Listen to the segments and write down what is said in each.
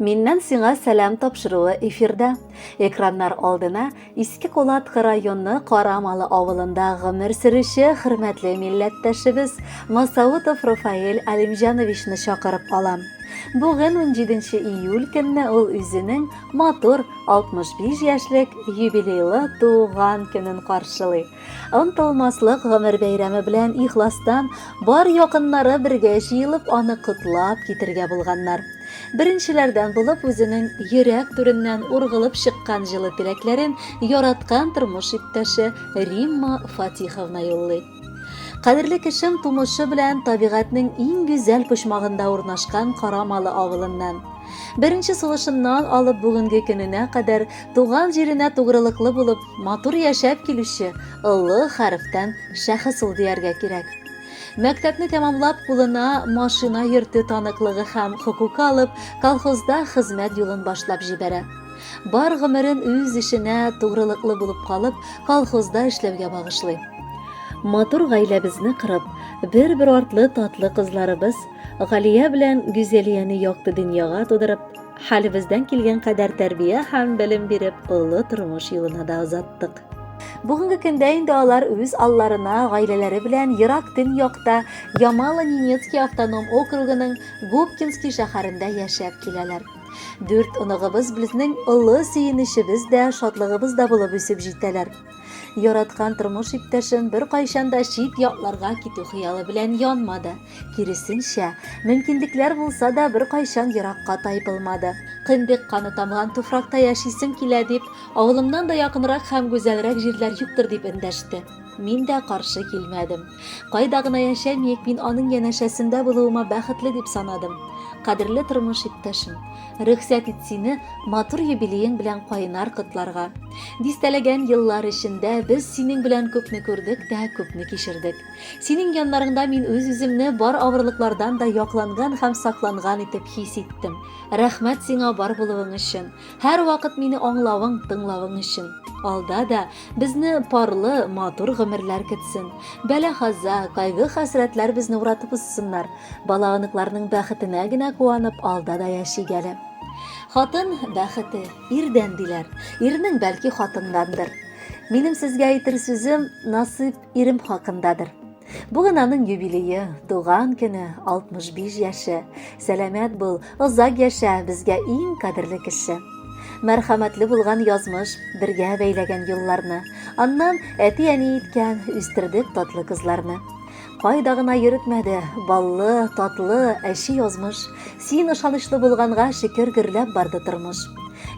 Миннән сиңа сәлам тапшыруы эфирда. Экраннар алдына Иске Колатка районы Карамалы авылында гомер сөрүче хөрмәтле милләттәшебез Масаутов Рафаэль Алимҗановичны чакырып алам. Бүген 17 июль көнне ул үзенең матур 65 яшьлек юбилейлы туган көнен каршылый. Онытылмаслык гомер бәйрәме белән ихластан бар якыннары бергә җыелып аны котлап китергә булганнар. Беренчеләрдән булып үзенең йөрәк түреннән ургылып чыккан җылы теләкләрен яраткан тормыш иптәше Римма Фатиховна юллый. Кадерле кешем тумышы белән табигатьнең иң гүзәл почмагында урнашкан Карамалы авылыннан. Беренче сулышыннан алып бүгенге көненә кадәр туган җиренә тугрылыклы булып, матур яшәп килүче ылы хәрефтән шәхес ул дияргә кирәк. Мәктәпне тәмамлап, кулына машина йөртү таныклыгы һәм хукукы алып, колхозда хезмәт юлын башлап җибәрә. Бар гомерен үз эшенә тугрылыклы булып калып, колхозда эшләүгә багышлый. Матур гаиләбезне кырып, бер артлы татлы кызларыбыз Галия белән Гүзәлияне якты дөньяга тудырып, хәлебездән килгән кадәр тәрбия һәм белем биреп, ылы тормыш юлына да узаттык. Бүгенге көндә инде алар үз алларына гаиләләре белән ерак төньякта Ямало-Ненецкий автоном округының Губкинский шәһәрендә яшәп киләләр. 4 оныгыбыз безнең ылы сөенечебез дә, шатлыгыбыз да булып үсеп җитәләр. Яраткан тормыш иптәшем бер кайчанда чит якларга китү хыялы белән янмады. Киресенчә, мөмкинлекләр булса да бер кайчан еракка тайпылмады. Кындык каны тамган туфракта яшисем килә дип, авылымнан да якынрак һәм гүзәлрәк җирләр юктыр дип эндәште. Мин дә каршы килмәдем. Кайда гына яшәмиек, мин аның янәшәсендә булуыма бәхетле дип санадым. Кадерле тормыш иптәшем, рөхсәт ит сине матур юбилеең белән кайнар котларга. Дистәләгән еллар эчендә без синең белән күпне күрдек тә, күпне кичердек. Синең яннарыңда мин үз-үземне бар авырлыклардан да якланган һәм сакланган итеп хис иттем. Рәхмәт сиңа бар булуың өчен. Һәр вакыт мине аңлавың, тыңлавың өчен. Алда да безне парлы, матур гомерләр көтсен. Бәла-хаза, кайгы-хәсрәтләр безне уратып узсыннар. Балагыныкларның бәхетенә генә куанып, алда да яшигәле. Хатын бәхете ирдән диләр. Ирнең бәлки хатындандыр. Минем сезгә әйтер сүзем Насыйп ирем хакындадыр. Бүген аның юбилее, туган көне, 65 яше. Сәламәт бул, озак яшә, безгә иң кадерле кеше. Мәрхәмәтле булган язмыш, бергә бәйләгән юлларны, аннан әти-әни иткән, үстердек татлы кызларны. Кайда гына йөртмәде, баллы, татлы, әши язмыш. Син ышанычлы булганга шөкер гөрләп барды тормыш.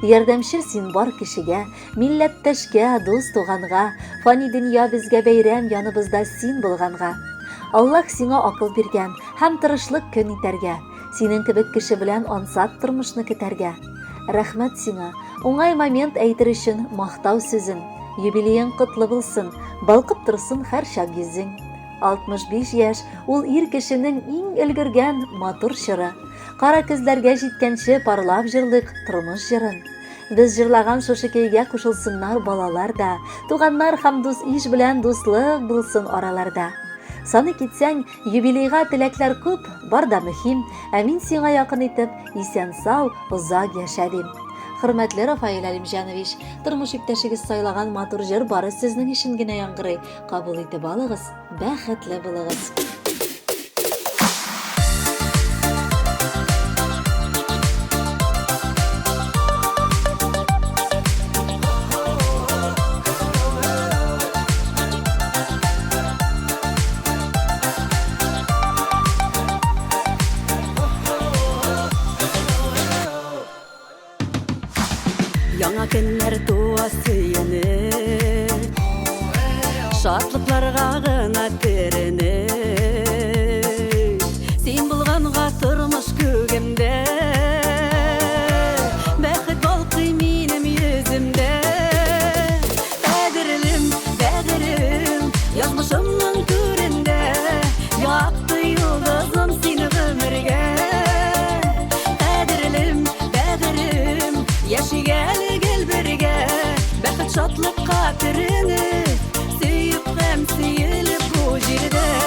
Ярдәмчел син бар кешегә, милләттәшкә, дус туганга, фани дөнья безгә бәйрәм, яныбызда син булганга. Аллаһ сиңа акыл биргән һәм тырышлык көн итәргә, синең кебек кеше белән ансат тормышны көтәргә. Рәхмәт сиңа, уңай момент әйтер өчен мактау сүзен. Юбилеең котлы булсын, балкып торсын һәр чак йөзең. 65 яшь ул ир кешенең иң өлгергән матур чоры. Кара күзләргә җиткәнче парлап җырлык тормыш җырын. Без җырлаган шушы көйгә кушылсыннар балалар да, туганнар һәм дус иш белән дуслык булсын араларда. Саны китсәң, юбилейга теләкләр күп, бар да мөһим, ә мин сиңа якын итеп, исән-сау, озак яшә дим. Хөрмәтле Рафаэль Алимҗанович, тормыш иптәшегез сайлаган матур җыр бары сезнең өчен генә яңгырый. Кабул итеп алыгыз, бәхетле булыгыз. Яңа көннәр туа сөйене, шатлыкларга гына терене. Син булганга тормыш күгемдә, бәхет балкый минем йөземдә. Бәдерлем, бәдерлем, язмышымның түрендә, якты йолдызым син гомергә. Бәдерлем, бәдерлем, яшигәл бергә, бәхет шатлыкка төренеп, сөеп һәм сөелеп бу җирдә.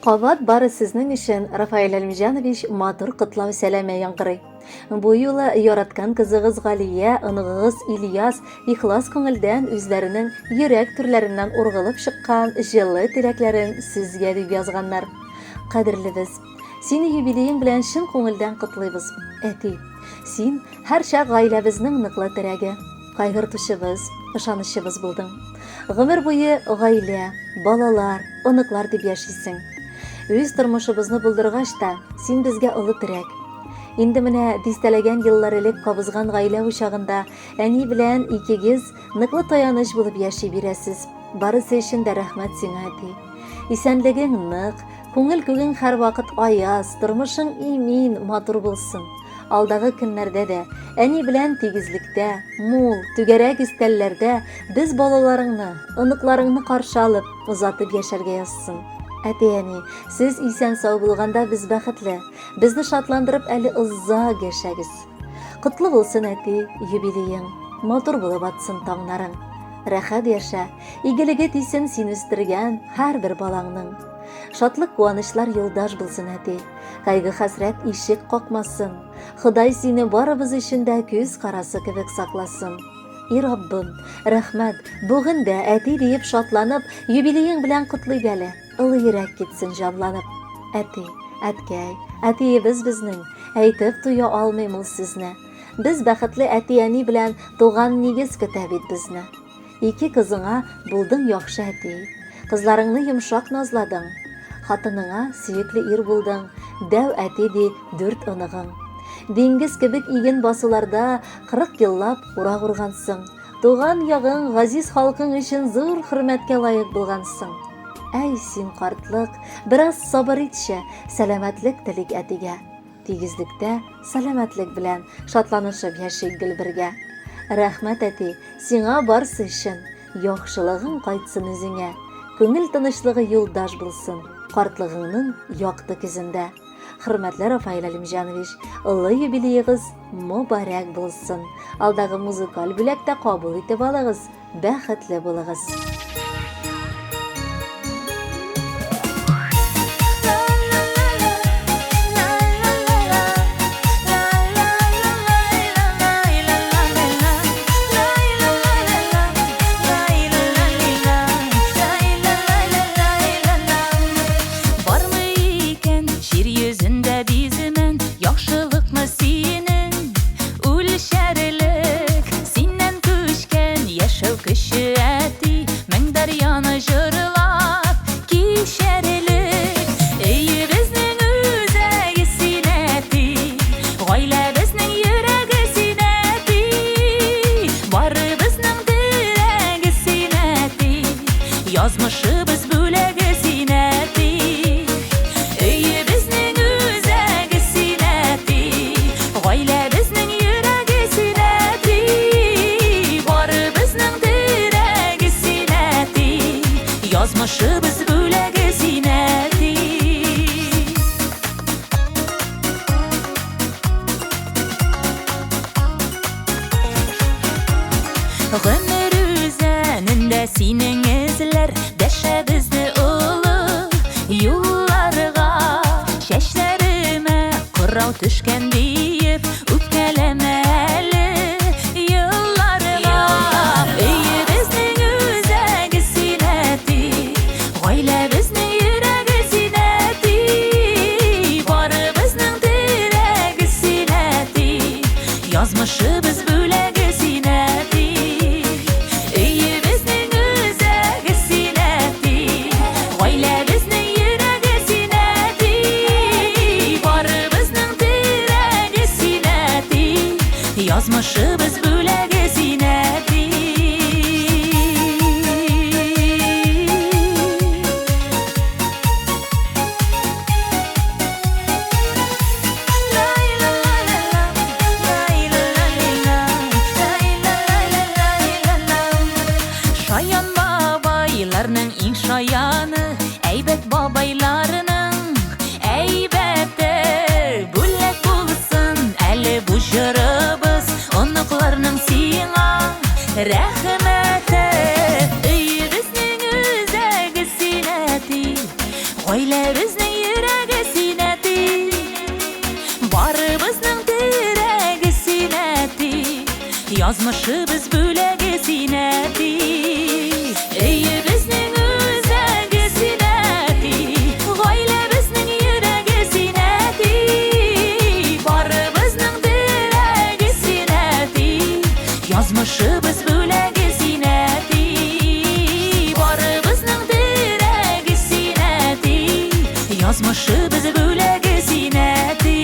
Кабат бары сезнең өчен Рафаэль Әлмҗанович матур котлау сәламе яңгырый. Бу юлы яраткан кызыгыз Галия, оныгыз Ильяс ихлас күңелдән үзләренең йөрәк төрләреннән ургылып чыккан җылы теләкләрен сезгә дип язганнар. Кадерлебез, сине юбилеең белән чын күңелдән котлыйбыз. Әти, син һәр чак гаиләбезнең ныклы терәге, кайгыртучыбыз, ышанычыбыз булдың. Гомер буе гаилә, балалар, оныклар дип яшисең. Үз тормышыбызны булдыргач та, син безгә олы терәк. Инде менә дистәләгән еллар элек кабызган гаилә учагында әни белән икегез ныклы таяныч булып яши бирәсез. Барысы өчен дә рәхмәт сиңа, әти. Исәнлегең нык, күңел күгең һәр вакыт аяз, тормышың имин, матур булсын. Алдагы көннәрдә дә әни белән тигезлектә, мул, түгәрәк истәлләрдә без балаларыңны, оныкларыңны каршы алып, узатып яшәргә язсын. Әти-әни, сез исән сау булганда без бәхетле, безне шатландырып әле озак яшәгез. Котлы булсын, әти, юбилеең, матур булып атсын таңнарың. Рәхәт яшә, игелеге тисен син үстергән һәрбер балаңның. Шатлык куанычлар юлдаш булсын, әти. Кайгы хәсрәт ишек какмасын. Ходай сине барыбыз өчен дә күз карасы кебек сакласын. И Раббым, рәхмәт, бүген дә әти диеп шатланып, юбилеең белән котлыйбыз әле. Улы йөрәк китсен җанланып. Әти, әткәй, әтиебез безнең, әйтеп туя алмыйм ул сезне. Без бәхетле әти-әни белән туган нигез көтә бит безне. Ике кызыңа булдың яхшы, әти. Кызларыңны йомшак назладың. Хатыныңа сөекле ир булдың, дәү әти ди 4 оныгың. Диңгез кебек иген басуларда 40 еллап урак ургансың. Туган ягың, газиз халкың өчен зур хөрмәткә лаек булгансың. Әй син картлык, бераз сабыр итче, сәламәтлек телик әтигә. Тигезлектә сәламәтлек белән шатланышып яшик гел бергә. Рәхмәт, әти, сиңа барсы өчен, яхшылыгың кайтсын үзеңә. Күңел тынычлыгы юлдаш булсын, картлыгыңның якты көзендә. Хөрмәтле Рафаэль Әлмҗанович, олы юбилеегыз мөбарәк булсын. Алдагы музыкаль бүләктә кабул итеп алыгыз, бәхетле булыгыз. Yazmışыбыз бүләге синәти, өйе безнең үзәге синәти, гаилә безнең йөрәге синәти, бары безнең терәге синәти, язмышыбыз бүләге синәти. Гомер үзәнендә синең эзләр, дәшәбезне улы юлларга, чәчләремә кырау төшкән диеп, үпкәләмә әле елларга. Өйе безнең үзәге синәти, гаилә безнең йөрәге синәти, бары безнең терәге синәти, язмышыбыз бүләге синәти. Язмышыбыз бүләге синәти. Шаян бабайларның иң шаяны, әйбәт бабайларының әйбәте, бүләк булсын әле бу җырыбыз, оныкларның сиңа рәхмәте. Өйе безнең үзәге синәти, гаилә безнең Yazmışыбыз бүләге синәти Өйі безнең үзәге синәти Гаилә безнең йөрәге синәти Барыбызның теләге синәти Yazmışыбыз бүләге синәти Барыбызның теләге синәти Yazmışыбыз бүләге синәти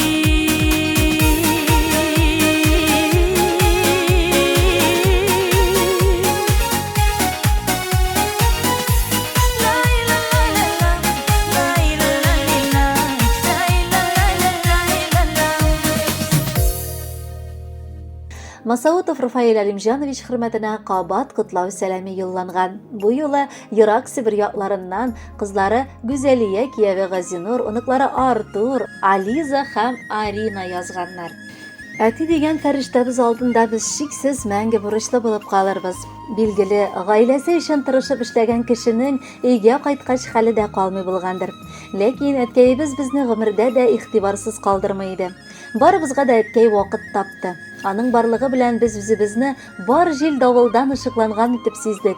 Масаутов Рафаэль Алимжанович хөрмәтенә кабат котлау сәламе юлланган. Бу юлы Ерак Сибир якларыннан кызлары Гүзәлия кияве Газинур, оныклары Артур, Ализа һәм Арина язганнар. Әти дигән фәрештәбез алдында без шиксез мәңге бурычлы булып калырбыз. Билгеле, гаиләсе өчен тырышып эшләгән кешенең өйгә кайткач хәле дә калмый булгандыр. Ләкин әткәйебез безне гомердә дә игътибарсыз калдырмый иде. Барыбызга да әткәй вакыт тапты. Аның барлыгы белән без үзебезне бар җил давылдан ышыкланган итеп сиздек.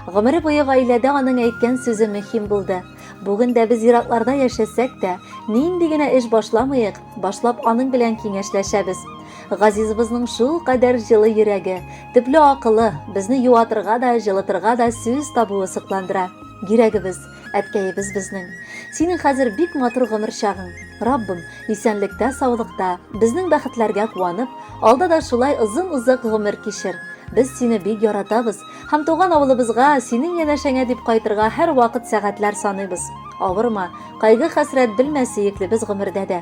Гомере буе гаиләдә аның әйткән сүзе мөһим булды. Бүген дә без еракларда яшәсәк тә, нинди генә эш башламыйк, башлап аның белән киңәшләшәбез. Газизыбызның шул кадәр җылы йөрәге, төпле акылы безне юатырга да, җылытырга да сүз табуы сокландыра. Йөрәгебез, әткәйебез безнең. Синең хәзер бик матур гомер чагың. Раббым, исәнлектә, саулыкта, безнең бәхетләргә куанып, алда да шулай озын-озак гомер кичер. Без сине бик яратабыз һәм туган авылыбызга, синең янәшәңә дип кайтырга һәр вакыт сәгатьләр саныйбыз. Авырма, кайгы хәсрәт белмәсе иклебез гомердә дә.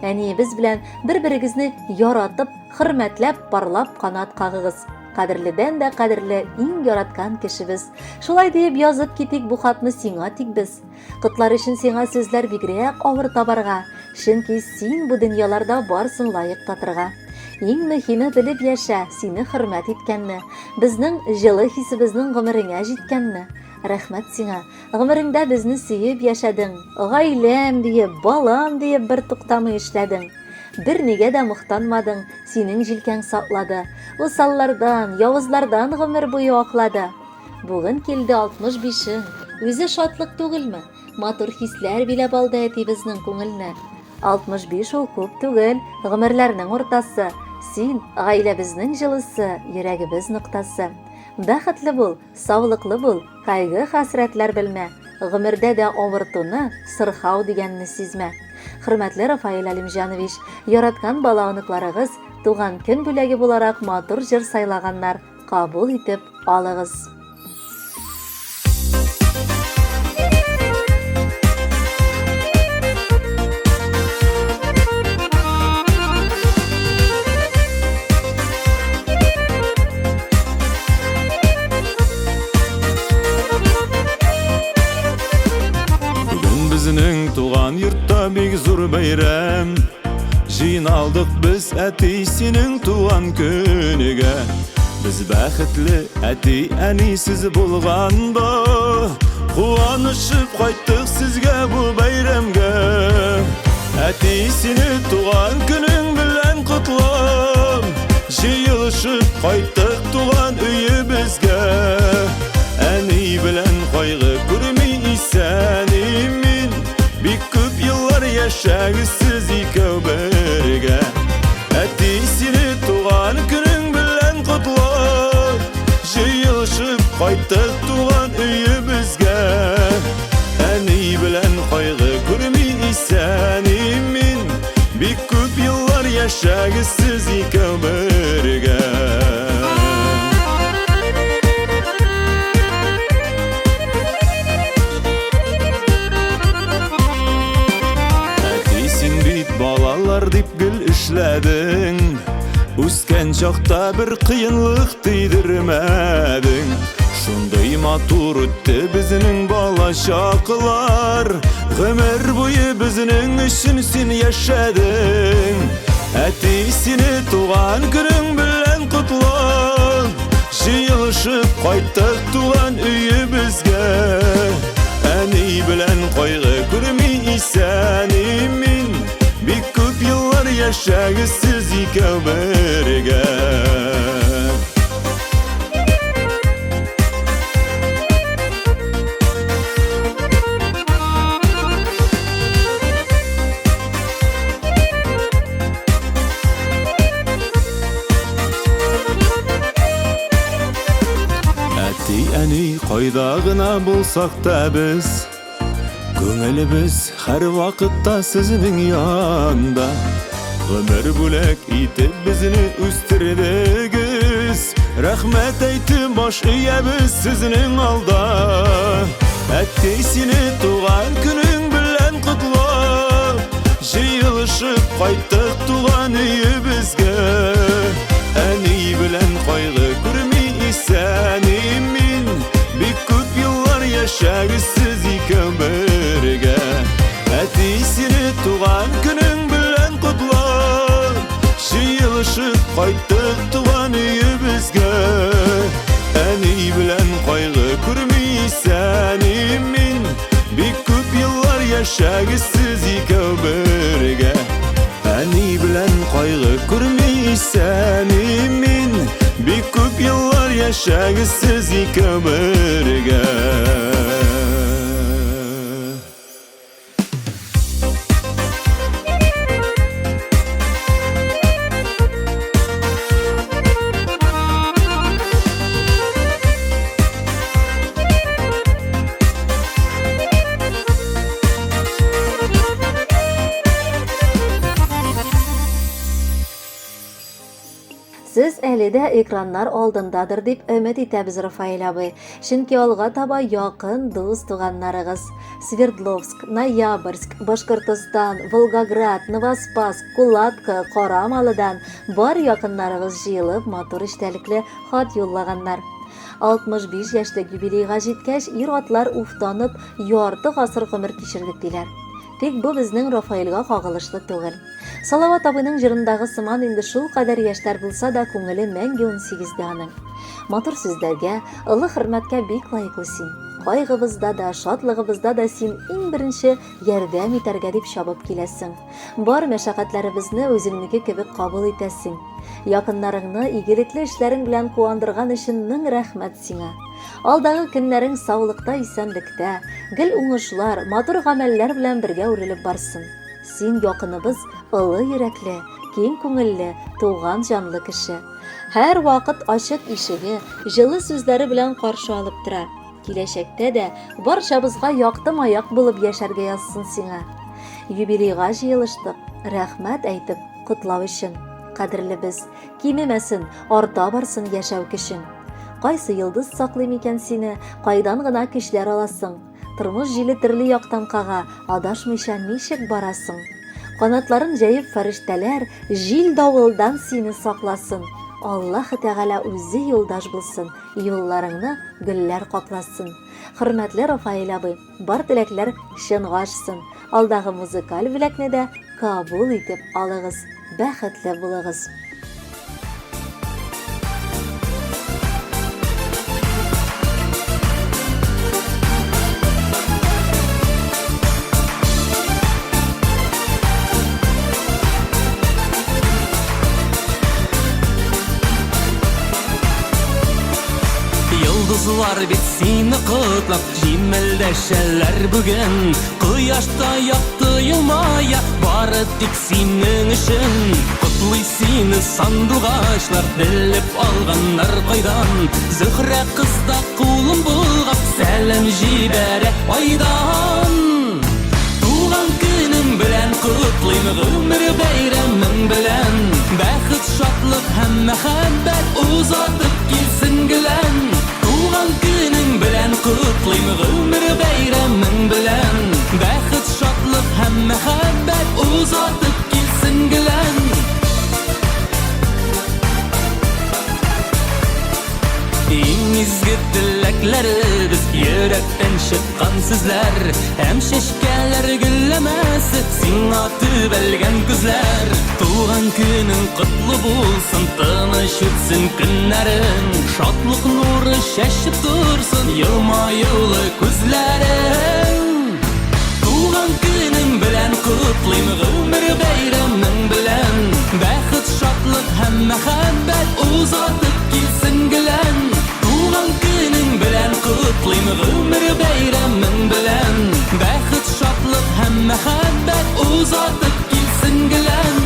Әниебез белән бер-берегезне яратып, хөрмәтләп, парлап канат кагыгыз. Кадерледән дә кадерле иң яраткан кешебез. Шулай диеп язып китик бу хатны сиңа тик без. Котлар өчен сиңа сүзләр бигрәк авыр табарга, чөнки син бу дөньяларда барсын лаек татырга. Иң мөһиме белеп яшә, сине хөрмәт иткәнне, безнең җылы хисебезнең гомереңә җиткәнне. Рәхмәт сиңа. Гомереңдә безне сөеп яшәдең. Гаиләм диеп, балам диеп бер туктамый эшләдең. Бер нигә дә мактанмадың, синең җилкәң саклады. Усаллардан, явызлардан гомер буе аклады. Бүген килде 65-ң. Үзе шатлык түгелме? Матур хисләр биләп алды әтибезнең күңелне. 65 ул күп түгел, гомерләрнең уртасы. Син гаиләбезнең җылысы, йөрәгебез ноктасы. Бәхетле бул, саулыклы бул, кайгы хәсрәтләр белмә. Гомердә дә авыртуны, сырхау дигәнне сизмә. Хөрмәтле Рафаэль Алимжанович, яраткан баланыкларыгыз туган көн бүләге буларак матур җыр сайлаганнар. Кабул итеп алыгыз. Безнең туган йортта бик зур бәйрәм. Җыйналдык без әти синең туган көнегә. Без бәхетле әти әнисез булганда, куанышып кайттык сезгә бу бәйрәмгә. Әти сине туган көнең белән котлап, җыелышып кайттык туган өебезгә. Әни белән кайгы күрми исән мин, бик күп еллар яшәгез сез икәү бергә. Әти сине туган көнең белән котлап, җыелышып кайттык туган өебезгә. Әни белән кайгы күрми исән мин, бик күп еллар яшәгез сез икәү бергә. Балалар дип гел эшләдең, үскән чакта бер кыенлык тидермәдең. Шундый матур үтте безнең бала чаклар, гомер буе безнең өчен син яшәдең. Әти сине туган көнең белән котлап, җыелышып кайттык туган өебезгә. Әни белән кайгы күрми исән мин, бик күп еллар яшәгез сез икәү бергә. Кайда гына булсак та без, көңелебез һәр вакытта сезнең янда. Гомер бүләк итеп безне үстердегез, рәхмәт әйтеп баш иябез сезнең алда. Әткәй сине туган көнең белән котлап, җыелышып кайттык туган өебезгә. Әни белән кайгы күрми исәним мин, бик күп еллар яшәгез сез икәү бергә. Әти сине туган көнең белән котлап, җыелышып кайттык туган өебезгә. Әни белән кайгы күрми исәним мин, бик күп еллар яшәгез сез икәү бергә. Әни белән кайгы күрми исәним мин, бик күп еллар яшәгез сез икәү бергә. Сез әле дә экраннар алдындадыр дип өмет итәбез, Рафаэль абый. Чөнки алга таба якын дус туганнарыгыз Свердловск, Ноябрьск, Башкортстан, Волгоград, Новоспасск, Кулатка, Карамалыдан бар якыннарыгыз җыелып матур эчтәлекле хат юллаганнар. 65 яшьлек юбилейга җиткәч, ир-атлар уфтанып, ярты гасыр гомер кичердек диләр. Тик бу безнең Рафаэльгә кагылышлы түгел. Салават абыйның җырындагы сыман инде шул кадәр яшьләр булса да, күңеле мәңге 18дә аның. Матур сүзләргә, олы хөрмәткә бик лаеклы син. Кайгыбызда да, шатлыгыбызда да син иң беренче ярдәм итәргә дип чабып киләсең. Бар мәшәкатьләребезне үзеңнеке кебек кабул итәсең. Якыннарыңны игелекле эшләрең белән куандырган өчен мең рәхмәт сиңа. Алдагы көннәрең саулыкта, исәнлектә, гел уңышлар, матур гамәлләр белән бергә үрелеп барсын. Син якыныбыз олы йөрәкле, киң күңелле, туган җанлы кеше. Һәр вакыт ачык ишеге, җылы сүзләре белән каршы алып тора. Киләчәктә дә барчабызга яктым-аяк булып яшәргә язсын сиңа. Юбилейга җыелыштык, рәхмәт әйтеп котлау өчен. Кадерле без, кимемәсен, арта барсын яшәү көчең. Кайсы йолдыз саклый микән сине, кайдан гына көчләр аласың? Тормыш җиле төрле яктан кага, адашмыйча ничек барасың? Канатларын җәеп фәрештәләр, җил давылдан сине сакласын. Аллаһ Тәгалә үзе юлдаш булсын, юлларыңны гөлләр капласын. Хөрмәтле Рафаэль абый, бар теләкләр чынга ашсын. Алдагы музыкаль бүләкне дә кабул итеп алыгыз. Бәхетле булыгыз. Йолдызлар бит сине котлап, җимелдәшәләр бүген. Кояшта якты елмая, бары тик синең өчен. Котлый сине сандугачлар, белеп алганнар кайдан. Зөһрә кызда кулын булгап, сәлам җибәрә айдан. Туган көнең белән котлыйм, гомер бәйрәмең белән. Бәхет, шатлык һәм мәхәббәт узатып килсен гелән. Туган көнең белән котлыйм, гомер бәйрәмең белән. Бәхет, шатлык һәм мәхәббәт узатып килсен гелән. Иң изге теләкләребез, йөрәктән чыккан сүзләр, һәм чәчкәләр гөлләмәсе, сиңа төбәлгән күзләр. Туган көнең котлы булсын, тыныч үтсен көннәрең, шатлык нуры чәчеп турсын, елмаюлы күзләрең. Туган көнең белән котлыйм, гомер бәйрәмең белән. Бәхет, шатлык һәм мәхәббәт узатып килсен гелән. Туган көнең белән котлыйм, гомер бәйрәмең белән. Бәхет, шатлык һәм мәхәббәт узатып килсен гелән.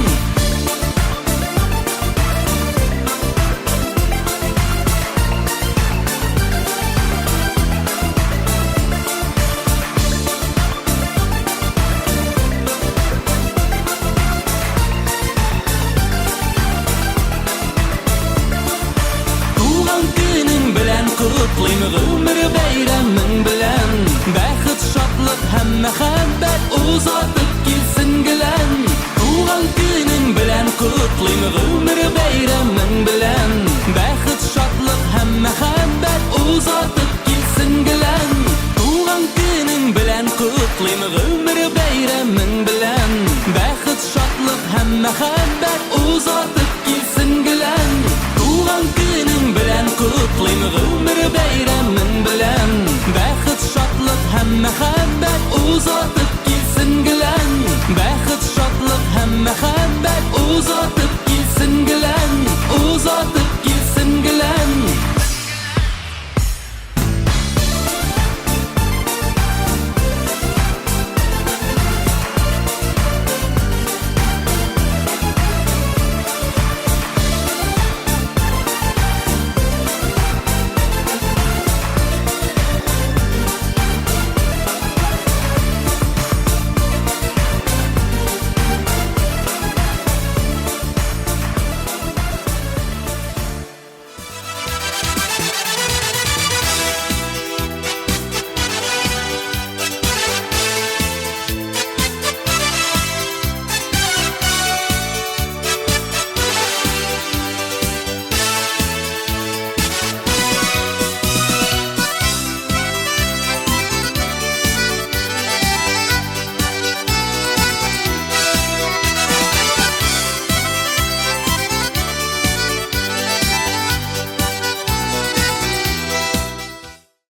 kutlayım ömür bayramın bilen Bäxit şadlyk hem mehabbet uzatıp gilsin gilen Tuğan günün bilen kutlayım ömür bayramın bilen Bäxit şadlyk hem mehabbet uzatıp gilsin gilen Tuğan günün bilen kutlayım ömür bayramın bilen Bäxit şadlyk hem mehabbet uzatıp gilsin gilen Tuğan günün bilen kutlayım